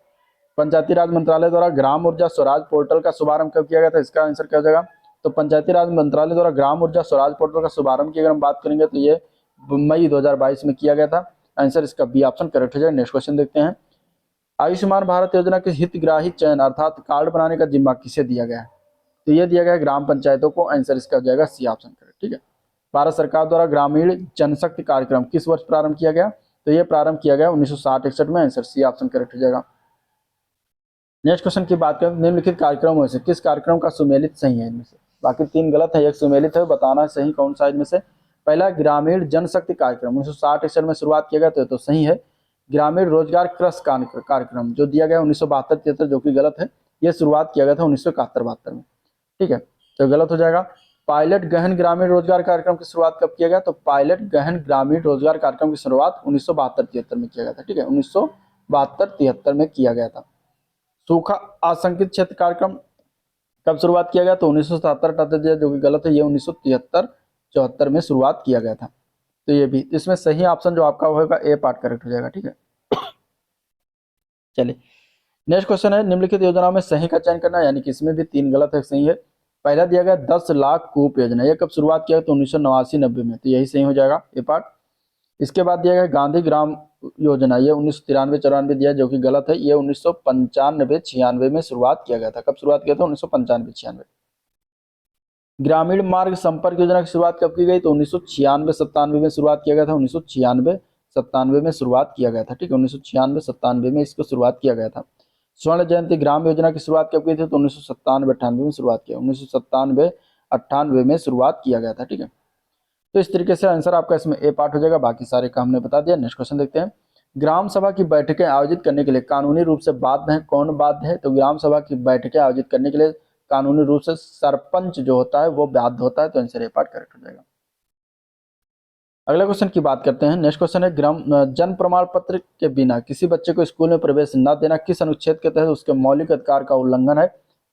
पंचायती राज मंत्रालय द्वारा ग्राम ऊर्जा स्वराज पोर्टल का शुभारंभ कब किया गया था? इसका आंसर क्या हो जाएगा? तो पंचायती राज मंत्रालय द्वारा ग्राम ऊर्जा स्वराज पोर्टल का शुभारंभ की अगर हम बात करेंगे तो ये मई 2022 में किया गया था। आंसर इसका बी ऑप्शन करेक्ट हो जाएगा। नेक्स्ट क्वेश्चन देखते हैं। आयुष्मान भारत योजना के हितग्राही चयन अर्थात कार्ड बनाने का जिम्मा किसे दिया गया है? तो ये दिया गया है ग्राम पंचायतों को। आंसर इसका हो जाएगा सी ऑप्शन करेक्ट। ठीक है, भारत सरकार द्वारा ग्रामीण जनशक्ति कार्यक्रम किस वर्ष प्रारंभ किया गया? तो ये प्रारंभ किया गया 1960-61 में। आंसर सी ऑप्शन करेक्ट हो जाएगा। नेक्स्ट क्वेश्चन की बात करें, निम्नलिखित कार्यक्रमों में से किस कार्यक्रम का सुमेलित सही है? इनमें से बाकी 3 गलत है, एक सुमेलित है, बताना है सही कौन सा इनमें से। पहला ग्रामीण जनशक्ति कार्यक्रम 1960-61 में शुरुआत किया गया, तो सही है। ग्रामीण रोजगार कृषि कार्यक्रम जो दिया गया 1972-73 जो कि गलत है, ये शुरुआत किया गया था 1971-72 में। ठीक है, तो गलत हो जाएगा। पायलट गहन ग्रामीण रोजगार कार्यक्रम की शुरुआत कब किया गया? तो पायलट गहन ग्रामीण रोजगार कार्यक्रम की शुरुआत 1972-73 में किया गया था। ठीक है, 1972-73 में किया गया था। सूखा आशंकित क्षेत्र कार्यक्रम कब शुरुआत किया गया? तो 1977-78 जो कि गलत है, ये 1973-74 में शुरुआत किया गया था। तो ये भी इसमें सही ऑप्शन जो आपका होगा ए पार्ट करेक्ट हो जाएगा। ठीक है, चलिए नेक्स्ट क्वेश्चन है, निम्नलिखित योजनाओं में सही का चयन करना, यानी कि इसमें भी 3 गलत है, सही है। पहला दिया गया 10 लाख कूप योजना, ये कब शुरुआत किया? तो 1989-90 में, तो यही सही हो जाएगा ए पार्ट। इसके बाद दिया गया गांधी ग्राम योजना, ये 1993-94 दिया जो कि गलत है, ये 1995-96 में शुरुआत किया गया था। कब शुरुआत किया था? 1995-96। ग्रामीण मार्ग संपर्क योजना की शुरुआत कब की गई? तो 1996-97 में शुरुआत किया गया था। 1996-97 में शुरुआत किया गया था। ठीक है, 1996-97 में इसको शुरुआत किया गया था। स्वर्ण जयंती ग्राम योजना की शुरुआत कब की थी? तो 1997-98 में शुरुआत किया, 1997-98 में शुरुआत किया गया था। ठीक है, तो इस तरीके से आंसर आपका इसमें ए पार्ट हो जाएगा। बाकी सारे का हमने बता दिया। नेक्स्ट क्वेश्चन देखते हैं। ग्राम सभा की बैठकें आयोजित करने के लिए कानूनी रूप से बाध्य है? कौन बाध्य है? तो ग्राम सभा की बैठकें आयोजित करने के लिए कानूनी रूप से सरपंच जो होता है वो बाध्य होता है, तो आंसर ए पार्ट करेक्ट हो जाएगा। अगला क्वेश्चन की बात करते हैं। नेक्स्ट क्वेश्चन है, जन्म प्रमाण पत्र के बिना किसी बच्चे को स्कूल में प्रवेश न देना किस अनुच्छेद के तहत उसके मौलिक अधिकार का उल्लंघन है?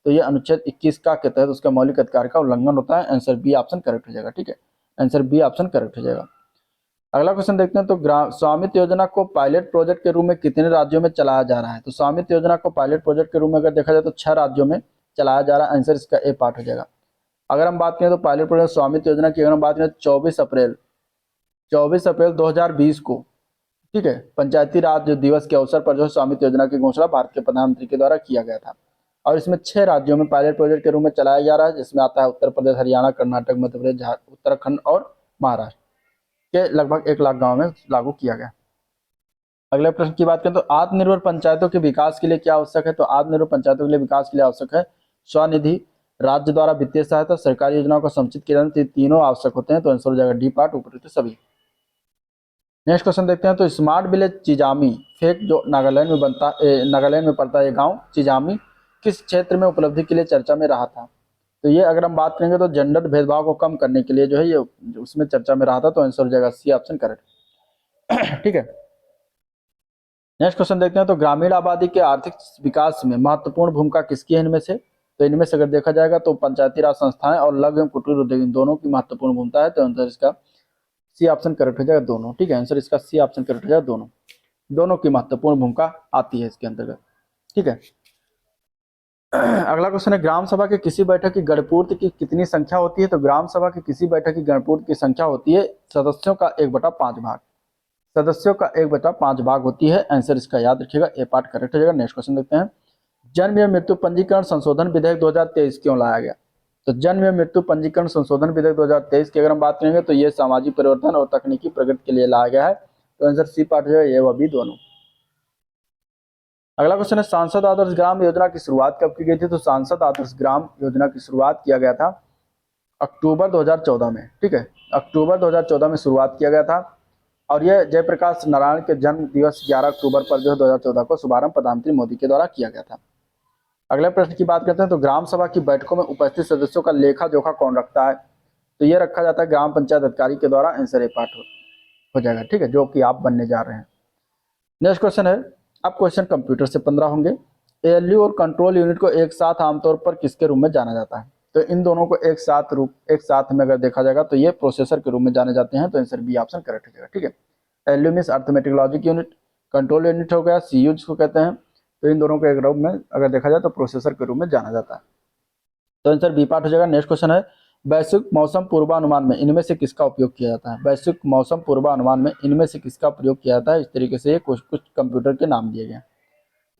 तो ये अनुच्छेद 21 का के तहत उसका मौलिक अधिकार का उल्लंघन होता है। आंसर बी ऑप्शन करेक्ट हो जाएगा। ठीक है, आंसर बी ऑप्शन करेक्ट हो जाएगा। अगला क्वेश्चन देखते हैं। तो स्वामित्व योजना को पायलट प्रोजेक्ट के रूप में कितने राज्यों में चलाया जा रहा है? तो स्वामित्व योजना को पायलट प्रोजेक्ट के रूप में अगर देखा जाए तो 6 राज्यों में चलाया जा रहा है। आंसर इसका ए पार्ट हो जाएगा। अगर हम बात करें तो पायलट प्रोजेक्ट स्वामित्व योजना की अगर हम बात करें 24 अप्रैल 2020 को, ठीक है, पंचायती राज दिवस के अवसर पर जो स्वामित्व योजना की घोषणा भारत के प्रधानमंत्री के द्वारा किया गया था। और इसमें 6 राज्यों में पायलट प्रोजेक्ट के रूप में चलाया जा रहा है, जिसमें आता है उत्तर प्रदेश, हरियाणा, कर्नाटक, मध्य प्रदेश, उत्तराखंड और महाराष्ट्र के लगभग 1 लाख गाँव में लागू किया गया। अगले प्रश्न की बात करें तो आत्मनिर्भर पंचायतों के विकास के लिए क्या आवश्यक है? तो आत्मनिर्भर पंचायतों के लिए विकास के लिए आवश्यक है स्वनिधि, राज्य द्वारा वित्तीय सहायता, सरकारी योजनाओं का समुचित क्रियान्वयन, तीनों आवश्यक होते हैं, तो आंसर हो जाएगा डी पार्ट उपरोक्त सभी। नेक्स्ट क्वेश्चन देखते हैं। तो स्मार्ट विलेज चिजामी फेक जो नागालैंड में पड़ता है, ये गांव चिजामी किस क्षेत्र में उपलब्धि के लिए चर्चा में रहा था? तो ये अगर हम बात करेंगे तो जेंडर भेदभाव को कम करने के लिए जो है ये उसमें चर्चा में रहा था, तो आंसर हो जाएगा सी ऑप्शन करेक्ट। ठीक है, नेक्स्ट क्वेश्चन देखते हैं। तो ग्रामीण आबादी के आर्थिक विकास में महत्वपूर्ण भूमिका किसकी है इनमें से? तो इनमें से अगर देखा जाएगा तो पंचायती राज संस्थाएं और लघु एवं कुटीर उद्योग, इन दोनों की महत्वपूर्ण भूमिका है, तो आंसर इसका सी ऑप्शन करेक्ट हो जाएगा दोनों। ठीक है, आंसर इसका सी ऑप्शन करेक्ट हो जाएगा दोनों की महत्वपूर्ण भूमिका आती है इसके अंतर्गत। ठीक है, अगला क्वेश्चन है, ग्राम सभा की किसी बैठक की गणपूर्ति की कितनी संख्या होती है? तो ग्राम सभा की किसी बैठक की गणपूर्ति की संख्या होती है सदस्यों का 1/5 भाग, सदस्यों का 1/5 भाग होती है। आंसर इसका याद रखिएगा, ए पार्ट करेक्ट हो जाएगा। नेक्स्ट क्वेश्चन देखते हैं। जन्म एवं मृत्यु पंजीकरण संशोधन विधेयक 2023 क्यों लाया गया? तो जन्म एवं मृत्यु पंजीकरण संशोधन विधेयक 2023 की अगर हम बात करेंगे तो ये सामाजिक परिवर्तन और तकनीकी प्रगति के लिए लाया गया है। तो आंसर सी पार्ट जो है ये वह भी दोनों। अगला क्वेश्चन है सांसद आदर्श ग्राम योजना की शुरुआत कब की गई थी? तो सांसद आदर्श ग्राम योजना की शुरुआत किया गया था अक्टूबर 2014 में। ठीक है, अक्टूबर 2014 में शुरुआत किया गया था और यह जयप्रकाश नारायण के जन्म दिवस 11 अक्टूबर पर जो है 2014 को शुभारंभ प्रधानमंत्री मोदी के द्वारा किया गया था। अगले प्रश्न की बात करते हैं तो ग्राम सभा की बैठकों में उपस्थित सदस्यों का लेखा जोखा कौन रखता है? तो ये रखा जाता है ग्राम पंचायत अधिकारी के द्वारा। आंसर ए पार्ट हो जाएगा। ठीक है, जो कि आप बनने जा रहे हैं। नेक्स्ट क्वेश्चन है, अब क्वेश्चन कंप्यूटर से 15 होंगे। एएलयू और कंट्रोल यूनिट को एक साथ आमतौर पर किसके रूप में जाना जाता है? तो इन दोनों को एक साथ में अगर देखा जाएगा तो ये प्रोसेसर के रूप में जाने जाते हैं। तो आंसर बी ऑप्शन करेक्ट हो जाएगा। ठीक है, ALU means arithmetic logic unit, control unit हो गया सीयू जिसको कहते हैं। तो इन दोनों को एक रूप में अगर देखा जाए तो प्रोसेसर के रूप में जाना जाता है। तो आंसर बी पार्ट हो जाएगा। नेक्स्ट क्वेश्चन है, वैश्विक मौसम पूर्वानुमान में इनमें से किसका उपयोग किया जाता है? वैश्विक मौसम पूर्वानुमान में इनमें से किसका प्रयोग किया जाता है? इस तरीके से कुछ कंप्यूटर के नाम दिए गए।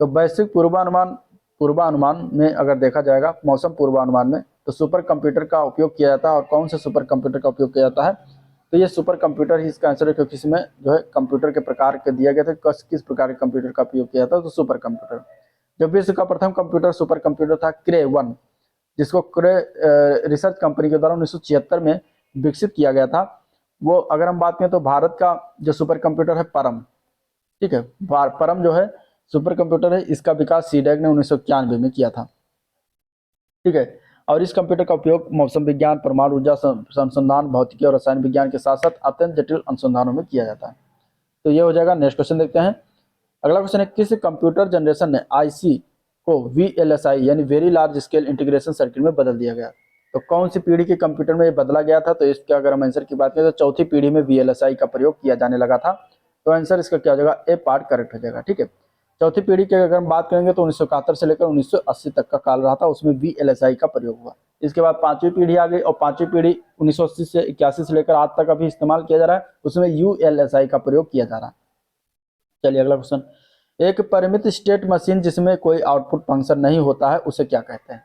तो वैश्विक पूर्वानुमान में अगर देखा जाएगा मौसम पूर्वानुमान में तो सुपर कंप्यूटर का उपयोग किया जाता है। और कौन से सुपर कंप्यूटर का उपयोग किया जाता है? तो ये सुपर कंप्यूटर ही इसका आंसर है, क्योंकि इसमें जो है कंप्यूटर के प्रकार के दिया गया था किस प्रकार के कंप्यूटर का उपयोग किया जाता है। तो सुपर कंप्यूटर, जब विश्व का प्रथम कंप्यूटर सुपर कंप्यूटर था क्रे 1, जिसको क्रे रिसर्च कंपनी के द्वारा 1976 में विकसित किया गया था। वो अगर हम बात करें तो भारत का जो सुपर कंप्यूटर है परम, ठीक है, परम जो है सुपर कंप्यूटर है, इसका विकास सीडैक ने 1991 में किया था। ठीक है, और इस कंप्यूटर का उपयोग मौसम विज्ञान, परमाणु ऊर्जा अनुसंधान, भौतिकी और रसायन विज्ञान के साथ साथ अत्यंत जटिल अनुसंधानों में किया जाता है। तो ये हो जाएगा। नेक्स्ट क्वेश्चन देखते हैं। अगला क्वेश्चन है, किस कंप्यूटर जनरेशन ने आईसी को वीएलएसआई यानी very large scale integration circuit में बदल दिया गया? तो कौन सी पीढ़ी के कंप्यूटर में ये बदला गया था? तो इसका अगर हम आंसर की बात करें तो चौथी पीढ़ी में वीएलएसआई का प्रयोग किया जाने लगा था। तो आंसर इसका क्या हो जाएगा? ए पार्ट करेक्ट हो जाएगा। ठीक है, चौथी पीढ़ी की अगर हम बात करेंगे तो 1971 से लेकर 1980 तक का काल रहा था, उसमें वीएलएसआई का प्रयोग हुआ। इसके बाद पांचवी पीढ़ी आ गई और पांचवी पीढ़ी 1980 से 81 से लेकर आज तक अभी इस्तेमाल किया जा रहा है, उसमें यूएलएसआई का प्रयोग किया जा रहा है। चलिए अगला क्वेश्चन, एक परिमित स्टेट मशीन जिसमें कोई आउटपुट फंक्शन नहीं होता है उसे क्या कहते हैं?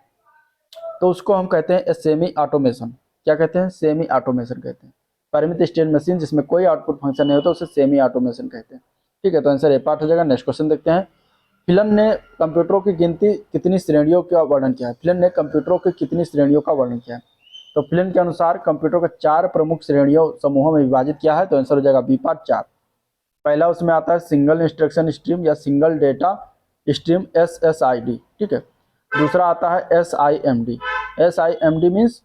तो उसको हम कहते हैं सेमी ऑटोमेशन। क्या कहते हैं? सेमी ऑटोमेशन कहते हैं। परिमित स्टेट मशीन जिसमें कोई आउटपुट फंक्शन नहीं होता उसे सेमी ऑटोमेशन कहते हैं। ठीक है, तो आंसर ए पार्ट हो जाएगा। नेक्स्ट क्वेश्चन देखते हैं। फिलन ने कंप्यूटरों की गिनती कितनी श्रेणियों का वर्णन किया है? फिलन ने कंप्यूटरों की कितनी श्रेणियों का वर्णन किया है? तो फिलन के अनुसार कंप्यूटर को 4 प्रमुख श्रेणियों समूहों में विभाजित किया है। तो आंसर हो जाएगा बी पार्ट 4। पहला उसमें आता है सिंगल इंस्ट्रक्शन स्ट्रीम या सिंगल डेटा स्ट्रीम SSID। ठीक है, दूसरा आता है SIMD। SIMD means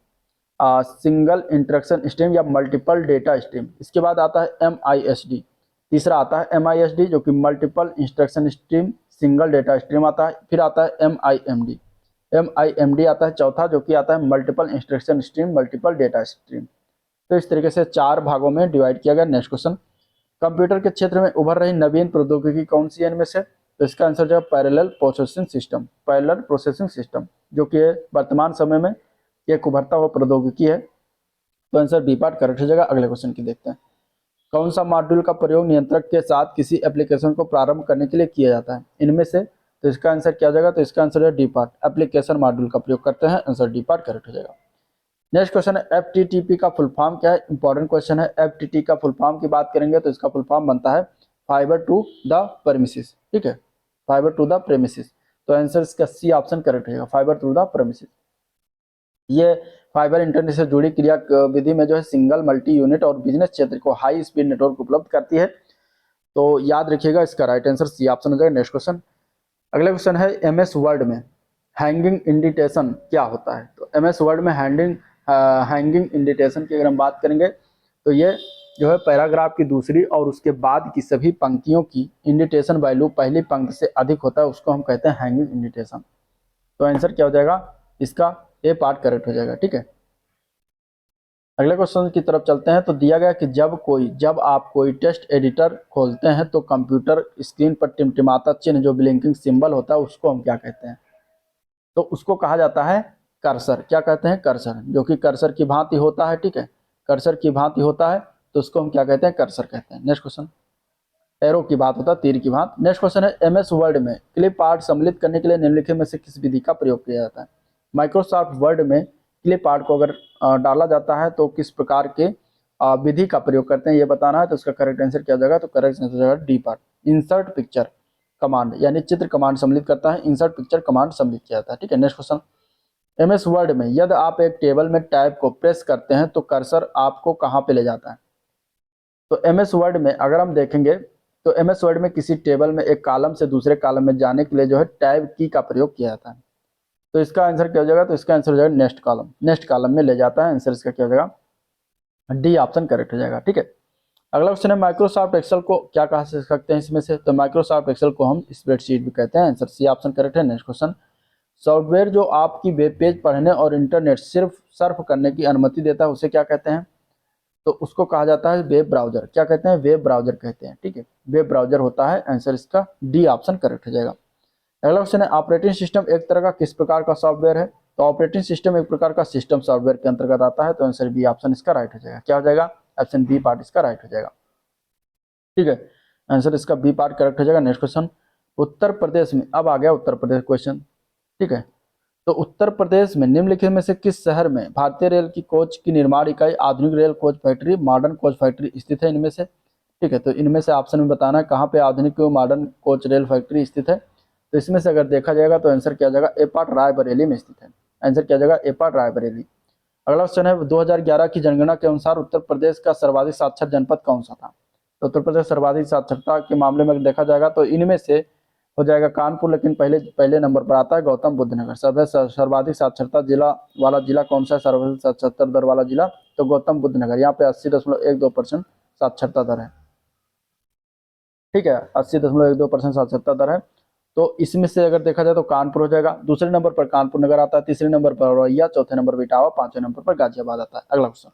single instruction stream या मल्टीपल डेटा स्ट्रीम। इसके बाद आता है MISD। तीसरा आता है MISD जो कि multiple instruction stream single data stream आता है। फिर आता है MIMD आता है चौथा, जो कि आता है multiple instruction stream multiple data stream. तो इस तरीके से 4 भागों में डिवाइड किया गया। नेक्स्ट क्वेश्चन, कंप्यूटर के क्षेत्र में उभर रही नवीन प्रौद्योगिकी कौन सी है इनमें से? तो इसका आंसर जो है parallel processing system, parallel processing system, जो कि वर्तमान समय में एक उभरता हुआ प्रौद्योगिकी है। तो आंसर बी पार्ट करेक्ट हो जाएगा। अगले क्वेश्चन की देखते हैं। कौन सा मॉड्यूल का प्रयोग नियंत्रक के साथ किसी एप्लीकेशन को प्रारंभ करने के लिए किया जाता है इनमें से? तो इसका आंसर क्या हो जाएगा? तो इसका आंसर है डी पार्ट, एप्लीकेशन मॉड्यूल का प्रयोग करते हैं। आंसर डी पार्ट करेक्ट हो जाएगा। नेक्स्ट क्वेश्चन है, FTTP का फुल फॉर्म क्या है? इंपॉर्टेंट क्वेश्चन है। FTP का फुल फॉर्म की बात करेंगे तो इसका फुल फॉर्म बनता है फाइबर टू द प्रेमिसेस। ठीक है, फाइबर टू द प्रेमिसेस। तो आंसर इसका सी ऑप्शन करेक्ट रहेगा, फाइबर टू द प्रेमिसेस। ये फाइबर इंटरनेट से जुड़ी क्रिया विधि में जो है सिंगल मल्टी यूनिट और बिजनेस क्षेत्र को हाई स्पीड नेटवर्क उपलब्ध करती है। तो याद रखिएगा, इसका राइट आंसर सी ऑप्शन हो जाएगा। नेक्स्ट क्वेश्चन, अगला क्वेश्चन है, MS वर्ड में हैंगिंग इंडिटेशन क्या होता है? तो MS वर्ड में हैंगिंग इंडिटेशन की अगर हम बात करेंगे तो ये जो है पैराग्राफ की दूसरी और उसके बाद की सभी पंक्तियों की इंडिटेशन वैल्यू पहली पंक्ति से अधिक होता है, उसको हम कहते हैं हैंगिंग इंडिटेशन। तो आंसर क्या हो जाएगा? इसका ए पार्ट करेक्ट हो जाएगा। ठीक है, अगले क्वेश्चन की तरफ चलते हैं। तो दिया गया कि जब आप कोई टेक्स्ट एडिटर खोलते हैं तो कंप्यूटर स्क्रीन पर टिमटिमाता चिन्ह जो ब्लिंकिंग सिंबल होता है उसको हम क्या कहते हैं? तो उसको कहा जाता है कर्सर। क्या कहते हैं? कर्सर, जो कि कर्सर की भांति होता है। ठीक है, कर्सर की भांति होता है तो उसको हम क्या कहते हैं? कर्सर कहते हैं। नेक्स्ट क्वेश्चन, एरो की बात होता है, तीर की भांति। नेक्स्ट क्वेश्चन है, MS वर्ड में क्लिप आर्ट सम्मिलित करने के लिए निम्नलिखित में से किस विधि का प्रयोग किया जाता है? माइक्रोसॉफ्ट वर्ड में निचले पार्ट को अगर डाला जाता है तो किस प्रकार के विधि का प्रयोग करते हैं ये बताना है। तो इसका करेक्ट आंसर क्या हो जाएगा, तो करेक्ट आंसर हो जाएगा D part, insert picture command, यानी चित्र कमांड सम्मिलित करता है, इंसर्ट पिक्चर कमांड सम्मिलित किया जाता है। ठीक है, नेक्स्ट क्वेश्चन, एमएस वर्ड में यदि आप एक टेबल में टैब को प्रेस करते हैं तो कर्सर आपको कहां पे ले जाता है। तो एमएस वर्ड में अगर हम देखेंगे तो एमएस वर्ड में किसी टेबल में एक कॉलम से दूसरे कॉलम में जाने के लिए जो है टैब की का प्रयोग किया जाता है। तो इसका आंसर क्या हो जाएगा, तो इसका आंसर हो जाएगा नेक्स्ट कॉलम, नेक्स्ट कॉलम में ले जाता है। आंसर इसका क्या हो जाएगा, डी ऑप्शन करेक्ट हो जाएगा। ठीक है, अगला क्वेश्चन है माइक्रोसॉफ्ट एक्सेल को क्या कहा सकते हैं इसमें से, तो माइक्रोसॉफ्ट एक्सेल को हम स्प्रेडशीट भी कहते हैं। आंसर सी ऑप्शन करेक्ट है। नेक्स्ट क्वेश्चन, सॉफ्टवेयर जो आपकी वेब पेज पढ़ने और इंटरनेट सिर्फ सर्फ करने की अनुमति देता है उसे क्या कहते हैं, तो उसको कहा जाता है वेब ब्राउजर। क्या कहते हैं, वेब ब्राउजर कहते हैं। ठीक है, वेब ब्राउजर होता है। आंसर इसका डी ऑप्शन करेक्ट हो जाएगा। अगला क्वेश्चन है ऑपरेटिंग सिस्टम एक तरह का किस प्रकार का सॉफ्टवेयर है, तो ऑपरेटिंग सिस्टम एक प्रकार का सिस्टम सॉफ्टवेयर के अंतर्गत आता है। तो आंसर बी ऑप्शन इसका राइट हो जाएगा। क्या हो जाएगा, ऑप्शन बी पार्ट इसका राइट हो जाएगा। ठीक है, आंसर इसका बी पार्ट करेक्ट हो जाएगा। नेक्स्ट क्वेश्चन, उत्तर प्रदेश में, अब आ गया उत्तर प्रदेश क्वेश्चन। ठीक है, तो उत्तर प्रदेश में निम्नलिखित में से किस शहर में भारतीय रेल की कोच की निर्माण इकाई, आधुनिक rail coach factory, modern coach factory स्थित है इनमें से। ठीक है, तो इनमें से ऑप्शन में बताना है कहाँ पे आधुनिक मॉडर्न कोच रेल फैक्ट्री स्थित है। तो इसमें से अगर देखा जाएगा तो आंसर क्या जाएगा, ए पार्ट रायबरेली में स्थित है। आंसर क्या जाएगा, ए पार्ट रायबरेली। अगला क्वेश्चन है 2011 की जनगणना के अनुसार उत्तर प्रदेश का सर्वाधिक साक्षर जनपद कौन सा था। तो उत्तर प्रदेश सर्वाधिक साक्षरता के मामले में देखा जाएगा तो इनमें से हो जाएगा कानपुर, लेकिन पहले नंबर पर आता है गौतम बुद्ध नगर। सर्वाधिक साक्षरता जिला वाला जिला कौन सा है, सर्वाधिक साक्षरता दर वाला जिला, तो गौतम बुद्ध नगर। यहाँ पे 80.12% साक्षरता दर है। ठीक है, 80.12% साक्षरता दर है। तो इसमें से अगर देखा जाए तो कानपुर हो जाएगा, दूसरे नंबर पर कानपुर नगर आता है, तीसरे नंबर पर औरैया, चौथे नंबर पर इटावा, पांचवें नंबर पर गाजियाबाद आता है। अगला क्वेश्चन,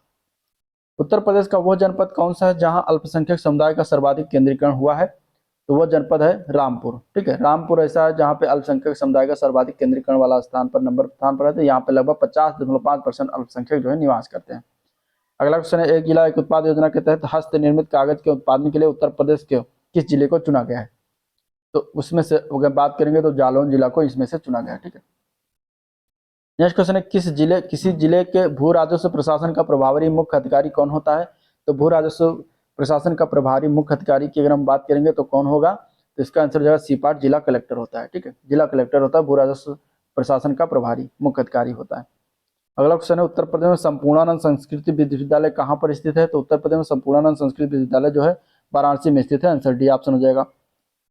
उत्तर प्रदेश का वो जनपद कौन सा है जहां अल्पसंख्यक समुदाय का सर्वाधिक केंद्रीकरण हुआ है, तो वो जनपद है रामपुर। ठीक है, रामपुर ऐसा है जहाँ पे अल्पसंख्यक समुदाय का सर्वाधिक केंद्रीकरण वाला स्थान पर है। तो यहाँ पे लगभग 50.5% अल्पसंख्यक जो है निवास करते हैं। अगला क्वेश्चन है एक जिला एक उत्पाद योजना के तहत हस्त निर्मित कागज के उत्पादन के लिए उत्तर प्रदेश के किस जिले को चुना गया है, तो उसमें से अगर बात करेंगे तो जालौन जिला को इसमें से चुना गया है। ठीक है, नेक्स्ट क्वेश्चन है किसी जिले के भू राजस्व प्रशासन का प्रभारी मुख्य अधिकारी कौन होता है, तो भू राजस्व प्रशासन का प्रभारी मुख्य अधिकारी की अगर हम बात करेंगे तो कौन होगा, तो इसका आंसर हो जाएगा सी पार्ट, जिला कलेक्टर होता है। ठीक है, जिला कलेक्टर होता है, भू राजस्व प्रशासन का प्रभारी मुख्य अधिकारी होता है। अगला क्वेश्चन है उत्तर प्रदेश में संपूर्णानंद संस्कृति विश्वविद्यालय कहाँ पर स्थित है, तो उत्तर प्रदेश में संपूर्णानंद संस्कृत विश्वविद्यालय जो है वाराणसी में स्थित है। आंसर डी ऑप्शन हो जाएगा।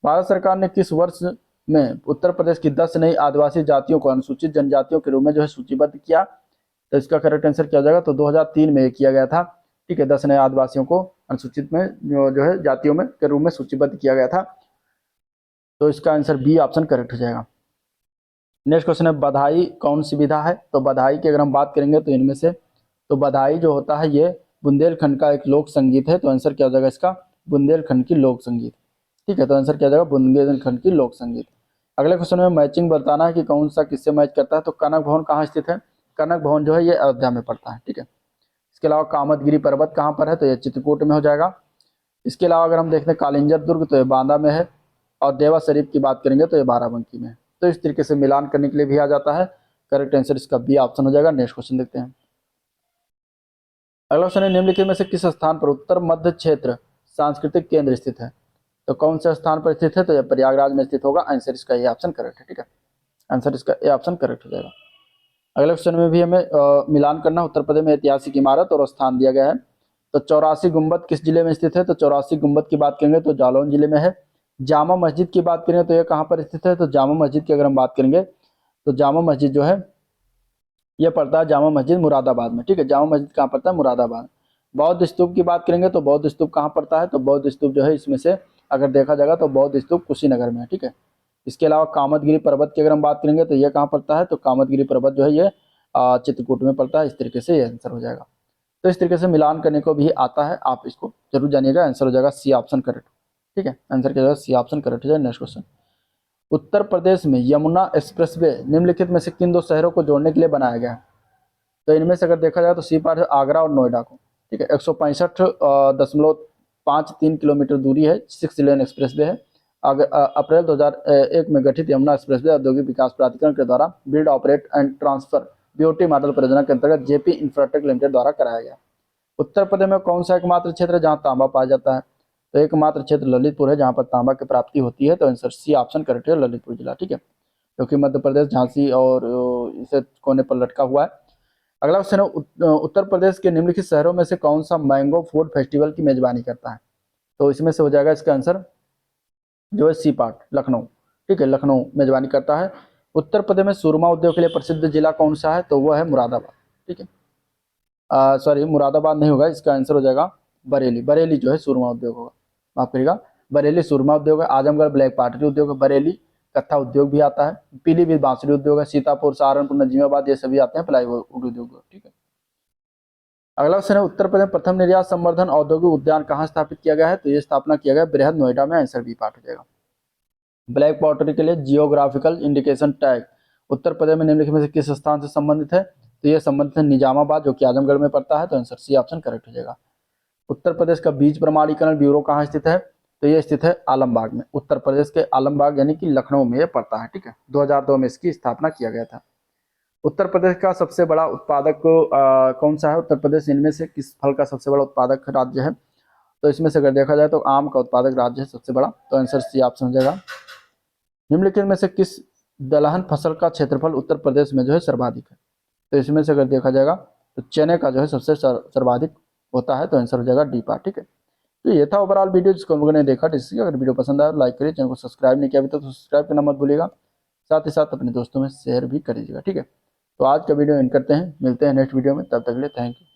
भारत सरकार ने किस वर्ष में उत्तर प्रदेश की 10 नई आदिवासी जातियों को अनुसूचित जनजातियों के रूप में जो है सूचीबद्ध किया, तो इसका करेक्ट आंसर क्या हो जाएगा, तो 2003 में किया गया था। ठीक है, 10 नए आदिवासियों को अनुसूचित में जो है जातियों में के रूप में सूचीबद्ध किया गया था। तो इसका आंसर बी ऑप्शन करेक्ट हो जाएगा। नेक्स्ट क्वेश्चन है बधाई कौन सी विधा है, तो बधाई की अगर हम बात करेंगे तो इनमें से तो बधाई जो होता है ये बुंदेलखंड का एक लोक संगीत है। तो आंसर क्या हो जाएगा इसका, बुंदेलखंड की लोक संगीत। ठीक है, तो आंसर क्या हो जाएगा, बुंदेलखंड की लोक संगीत। अगले क्वेश्चन में मैचिंग बताना है कि कौन सा किससे मैच करता है, तो कनक भवन कहाँ स्थित है, कनक भवन जो है ये अयोध्या में पड़ता है। ठीक है, इसके अलावा कामतगिरी पर्वत कहाँ पर है, तो ये चित्रकूट में हो जाएगा। इसके अलावा अगर हम देखते हैं कालिंजर दुर्ग तो ये बांदा में है, और देवा शरीफ की बात करेंगे तो ये बाराबंकी में है। तो इस तरीके से मिलान करने के लिए भी आ जाता है। करेक्ट आंसर इसका बी ऑप्शन हो जाएगा। नेक्स्ट क्वेश्चन देखते हैं। अगला क्वेश्चन है निम्नलिखित में से किस स्थान पर उत्तर मध्य क्षेत्र सांस्कृतिक केंद्र स्थित है, तो कौन से स्थान पर स्थित है, तो यह प्रयागराज में स्थित होगा। आंसर इसका ये ऑप्शन करेक्ट है। ठीक है, आंसर इसका ए ऑप्शन करेक्ट हो जाएगा। अगले क्वेश्चन में भी हमें मिलान करना, उत्तर प्रदेश में ऐतिहासिक इमारत और स्थान दिया गया है। तो 84 गुंबद किस जिले में स्थित है, तो 84 गुंबद की बात करेंगे तो जालौन जिले में है। जामा मस्जिद की बात करें तो ये कहाँ पर स्थित है, तो जामा मस्जिद की अगर हम बात करेंगे तो जामा मस्जिद जो है ये पड़ता है जामा मस्जिद मुरादाबाद में। ठीक है, जामा मस्जिद कहाँ पड़ता है, मुरादाबाद। बौद्ध स्तूप की बात करेंगे तो बौद्ध स्तूप कहाँ पड़ता है, तो बौद्ध स्तूप जो है इसमें से अगर देखा जाएगा तो बौद्ध स्तूप कुशीनगर में है। ठीक है, इसके अलावा कामतगिरी पर्वत की अगर हम बात करेंगे तो ये कहाँ पड़ता है, तो कामतगिरी पर्वत जो है ये चित्रकूट में पड़ता है। इस तरीके से ये आंसर हो जाएगा। तो इस तरीके से मिलान करने को भी आता है, आप इसको जरूर जानिएगा। आंसर हो जाएगा सी ऑप्शन करेक्ट। ठीक है, आंसर क्या हो जाएगा, सी ऑप्शन करेक्ट हो जाएगा। नेक्स्ट क्वेश्चन, उत्तर प्रदेश में यमुना एक्सप्रेसवे निम्नलिखित में से किन दो शहरों को जोड़ने के लिए बनाया गया है, तो इनमें से अगर देखा जाए तो सी पार्ट है आगरा और नोएडा को। ठीक है, 165.53 किलोमीटर दूरी है, 6 लेन एक्सप्रेसवे है। अप्रैल 2001 में गठित यमुना एक्सप्रेसवे औद्योगिक विकास प्राधिकरण के द्वारा build operate and transfer BOT model परियोजना के अंतर्गत जेपी इंफ्राटेक लिमिटेड द्वारा कराया गया। उत्तर प्रदेश में कौन सा एकमात्र क्षेत्र है जहां तांबा पाया जाता है? तो एकमात्र क्षेत्र ललितपुर है जहां पर तांबा की प्राप्ति होती है। तो आंसर सी ऑप्शन करेक्ट है, ललितपुर जिला। ठीक है, क्योंकि मध्य प्रदेश झांसी और इसे कोने पर लटका हुआ है। अगला क्वेश्चन है, उत्तर प्रदेश के निम्नलिखित शहरों में से कौन सा मैंगो फूड फेस्टिवल की मेजबानी करता है? तो इसमें से हो जाएगा इसका आंसर जो है सी पार्ट, लखनऊ। ठीक है, लखनऊ मेजबानी करता है। उत्तर प्रदेश में सुरमा उद्योग के लिए प्रसिद्ध जिला कौन सा है? तो वह है मुरादाबाद। ठीक है, सॉरी मुरादाबाद नहीं होगा, इसका आंसर हो जाएगा बरेली। बरेली जो है सुरमा उद्योग होगा, माफ करिएगा, बरेली सुरमा उद्योग है। आजमगढ़ ब्लैक पाटरी उद्योग है। बरेली कत्था उद्योग भी आता है। पीलीभीत बांसुरी उद्योग है। सीतापुर, सहारनपुर, नजीमाबाद ये सभी आते हैं प्लाईवुड उद्योग। ठीक है, अगला क्वेश्चन है, उत्तर प्रदेश में प्रथम निर्यात संवर्धन औद्योगिक उद्यान कहाँ स्थापित किया गया है? तो ये स्थापना किया गया बृहद नोएडा में। आंसर बी पार्ट हो जाएगा। ब्लैक पॉटरी के लिए geographical indication tag Uttar Pradesh में निम्नलिखित में से किस स्थान से संबंधित है? तो ये संबंधित है निजामाबाद, जो कि आजमगढ़ में पड़ता है। तो आंसर सी ऑप्शन करेक्ट हो जाएगा। उत्तर प्रदेश का बीज प्रमाणीकरण ब्यूरो कहाँ स्थित है? तो ये स्थित है आलमबाग में। उत्तर प्रदेश के आलमबाग यानी कि लखनऊ में ये पड़ता है। ठीक है, 2002 में इसकी स्थापना किया गया था। उत्तर प्रदेश का सबसे बड़ा उत्पादक कौन सा है? उत्तर प्रदेश इनमें से किस फल का सबसे बड़ा उत्पादक राज्य है? तो इसमें से अगर देखा जाए तो आम का उत्पादक राज्य है सबसे बड़ा। तो आंसर सी ऑप्शन हो जाएगा। निम्नलिखित में से किस दलहन फसल का क्षेत्रफल उत्तर प्रदेश में जो है सर्वाधिक है? तो इसमें से अगर देखा जाएगा तो चने का जो है सबसे सर्वाधिक होता है। तो आंसर हो जाएगा डी पार्ट। ठीक है, तो ये था ओवरऑल वीडियो जिसको हम लोगों ने देखा। अगर वीडियो पसंद आया तो लाइक करिए, चैनल को सब्सक्राइब नहीं किया अभी तक तो सब्सक्राइब करना मत भूलिएगा। साथ ही साथ अपने दोस्तों में शेयर भी कर दीजिएगा। ठीक है, तो आज का वीडियो एंड करते हैं, मिलते हैं नेक्स्ट वीडियो में, तब तक के लिए थैंक यू।